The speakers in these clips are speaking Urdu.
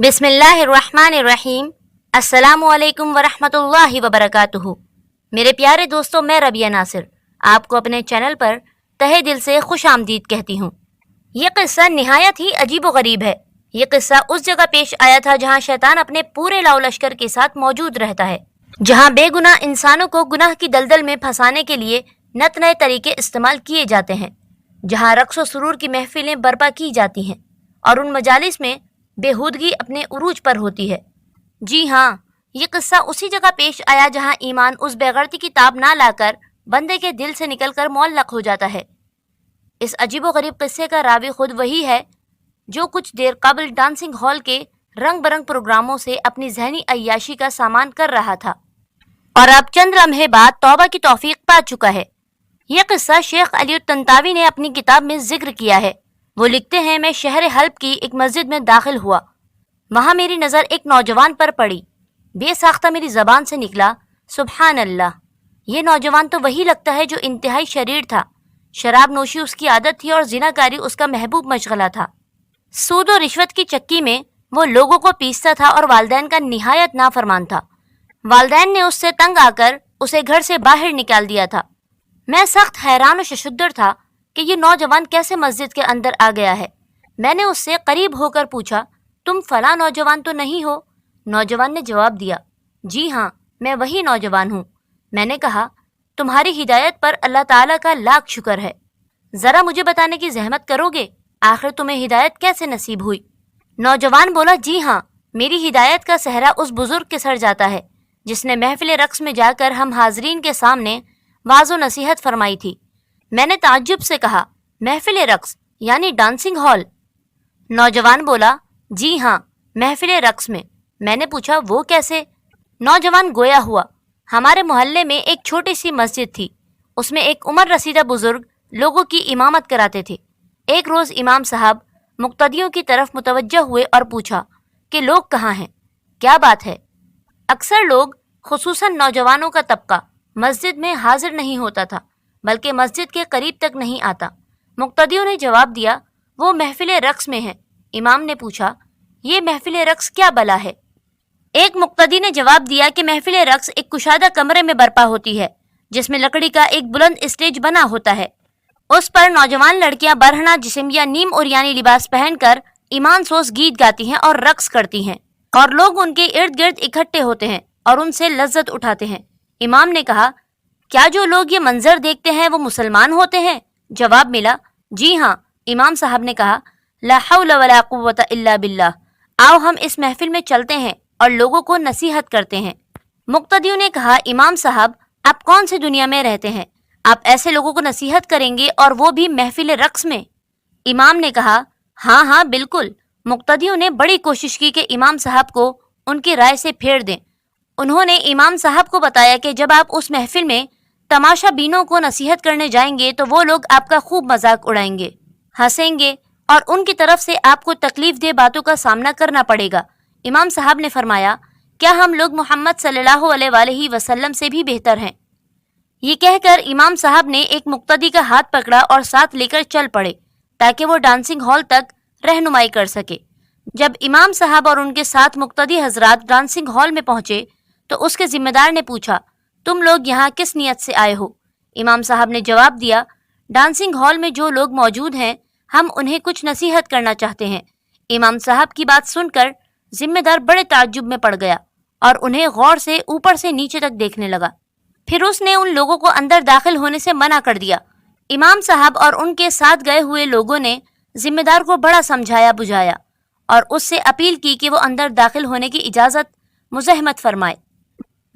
بسم اللہ الرحمن الرحیم۔ السلام علیکم ورحمۃ وبرکاتہ۔ میرے پیارے دوستوں، میں ربیہ ناصر آپ کو اپنے چینل پر تہہ دل سے خوش آمدید کہتی ہوں۔ یہ قصہ نہایت ہی عجیب و غریب ہے۔ یہ قصہ اس جگہ پیش آیا تھا جہاں شیطان اپنے پورے لاؤ لشکر کے ساتھ موجود رہتا ہے، جہاں بے گناہ انسانوں کو گناہ کی دلدل میں پھنسانے کے لیے نت نئے طریقے استعمال کیے جاتے ہیں، جہاں رقص و سرور کی محفلیں برپا کی جاتی ہیں اور ان مجالس میں بےہودگی اپنے عروج پر ہوتی ہے۔ جی ہاں، یہ قصہ اسی جگہ پیش آیا جہاں ایمان اس بے غیرتی کی تاب نہ لا کر بندے کے دل سے نکل کر معلق ہو جاتا ہے۔ اس عجیب و غریب قصے کا راوی خود وہی ہے جو کچھ دیر قبل ڈانسنگ ہال کے رنگ برنگ پروگراموں سے اپنی ذہنی عیاشی کا سامان کر رہا تھا اور اب چند لمحے بعد توبہ کی توفیق پا چکا ہے۔ یہ قصہ شیخ علی الطنطاوی نے اپنی کتاب میں ذکر کیا ہے۔ وہ لکھتے ہیں، میں شہر حلب کی ایک مسجد میں داخل ہوا۔ وہاں میری نظر ایک نوجوان پر پڑی۔ بے ساختہ میری زبان سے نکلا، سبحان اللہ! یہ نوجوان تو وہی لگتا ہے جو انتہائی شریر تھا۔ شراب نوشی اس کی عادت تھی اور زناکاری اس کا محبوب مشغلہ تھا۔ سود و رشوت کی چکی میں وہ لوگوں کو پیستا تھا اور والدین کا نہایت نافرمان تھا۔ والدین نے اس سے تنگ آ کر اسے گھر سے باہر نکال دیا تھا۔ میں سخت حیران و ششدر تھا کہ یہ نوجوان کیسے مسجد کے اندر آ گیا ہے۔ میں نے اس سے قریب ہو کر پوچھا، تم فلاں نوجوان تو نہیں ہو؟ نوجوان نے جواب دیا، جی ہاں، میں وہی نوجوان ہوں۔ میں نے کہا، تمہاری ہدایت پر اللہ تعالیٰ کا لاکھ شکر ہے۔ ذرا مجھے بتانے کی زحمت کرو گے، آخر تمہیں ہدایت کیسے نصیب ہوئی؟ نوجوان بولا، جی ہاں، میری ہدایت کا صحرا اس بزرگ کے سر جاتا ہے جس نے محفل رقص میں جا کر ہم حاضرین کے سامنے واعظ و نصیحت فرمائی تھی۔ میں نے تعجب سے کہا، محفل رقص یعنی ڈانسنگ ہال؟ نوجوان بولا، جی ہاں، محفل رقص میں۔ میں نے پوچھا، وہ کیسے؟ نوجوان گویا ہوا، ہمارے محلے میں ایک چھوٹی سی مسجد تھی، اس میں ایک عمر رسیدہ بزرگ لوگوں کی امامت کراتے تھے۔ ایک روز امام صاحب مقتدیوں کی طرف متوجہ ہوئے اور پوچھا کہ لوگ کہاں ہیں، کیا بات ہے؟ اکثر لوگ، خصوصاً نوجوانوں کا طبقہ، مسجد میں حاضر نہیں ہوتا تھا، بلکہ مسجد کے قریب تک نہیں آتا۔ مقتدیوں نے جواب دیا، وہ محفل رقص میں ہے۔ امام نے پوچھا، یہ محفل رقص کیا بلا ہے؟ ایک مقتدی نے جواب دیا کہ محفل رقص ایک کشادہ کمرے میں برپا ہوتی ہے جس میں لکڑی کا ایک بلند اسٹیج بنا ہوتا ہے۔ اس پر نوجوان لڑکیاں برہنہ جسم یا نیم عریانی لباس پہن کر ایمان سوز گیت گاتی ہیں اور رقص کرتی ہیں، اور لوگ ان کے ارد گرد اکٹھے ہوتے ہیں اور ان سے لذت اٹھاتے ہیں۔ امام نے کہا، کیا جو لوگ یہ منظر دیکھتے ہیں وہ مسلمان ہوتے ہیں؟ جواب ملا، جی ہاں۔ امام صاحب نے کہا، لا حول ولا قوت الا باللہ، آؤ ہم اس محفل میں چلتے ہیں اور لوگوں کو نصیحت کرتے ہیں۔ مقتدیوں نے کہا، امام صاحب، آپ کون سی دنیا میں رہتے ہیں؟ آپ ایسے لوگوں کو نصیحت کریں گے اور وہ بھی محفل رقص میں؟ امام نے کہا، ہاں ہاں بالکل۔ مقتدیوں نے بڑی کوشش کی کہ امام صاحب کو ان کی رائے سے پھیر دیں۔ انہوں نے امام صاحب کو بتایا کہ جب آپ اس محفل میں تماشا بینوں کو نصیحت کرنے جائیں گے تو وہ لوگ آپ کا خوب مذاق اڑائیں گے، ہنسیں گے اور ان کی طرف سے آپ کو تکلیف دہ باتوں کا سامنا کرنا پڑے گا۔ امام صاحب نے فرمایا، کیا ہم لوگ محمد صلی اللہ علیہ وآلہ وسلم سے بھی بہتر ہیں؟ یہ کہہ کر امام صاحب نے ایک مقتدی کا ہاتھ پکڑا اور ساتھ لے کر چل پڑے تاکہ وہ ڈانسنگ ہال تک رہنمائی کر سکے۔ جب امام صاحب اور ان کے ساتھ مقتدی حضرات ڈانسنگ ہال میں پہنچے تو اس کے ذمہ دار نے پوچھا، تم لوگ یہاں کس نیت سے آئے ہو؟ امام صاحب نے جواب دیا، ڈانسنگ ہال میں جو لوگ موجود ہیں ہم انہیں کچھ نصیحت کرنا چاہتے ہیں۔ امام صاحب کی بات سن کر ذمہ دار بڑے تعجب میں پڑ گیا اور انہیں غور سے اوپر سے نیچے تک دیکھنے لگا۔ پھر اس نے ان لوگوں کو اندر داخل ہونے سے منع کر دیا۔ امام صاحب اور ان کے ساتھ گئے ہوئے لوگوں نے ذمہ دار کو بڑا سمجھایا بجھایا اور اس سے اپیل کی کہ وہ اندر داخل ہونے کی اجازت مزاحمت فرمائے۔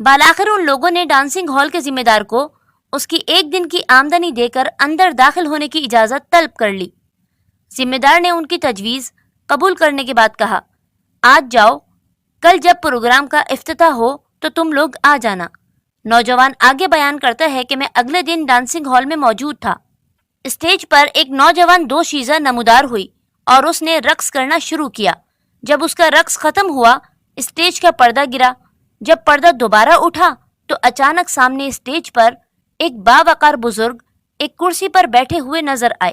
بالآخر ان لوگوں نے ڈانسنگ ہال کے ذمہ دار کو اس کی ایک دن کی آمدنی دے کر اندر داخل ہونے کی اجازت طلب کر لی۔ ذمہ دار نے ان کی تجویز قبول کرنے کے بعد کہا، آج جاؤ، کل جب پروگرام کا افتتاح ہو تو تم لوگ آ جانا۔ نوجوان آگے بیان کرتا ہے کہ میں اگلے دن ڈانسنگ ہال میں موجود تھا۔ اسٹیج پر ایک نوجوان دوشیزہ نمودار ہوئی اور اس نے رقص کرنا شروع کیا۔ جب اس کا رقص ختم ہوا، اسٹیج کا پردہ گرا۔ جب پردہ دوبارہ اٹھا تو اچانک سامنے اسٹیج پر ایک باوقار بزرگ ایک کرسی پر بیٹھے ہوئے نظر آئے۔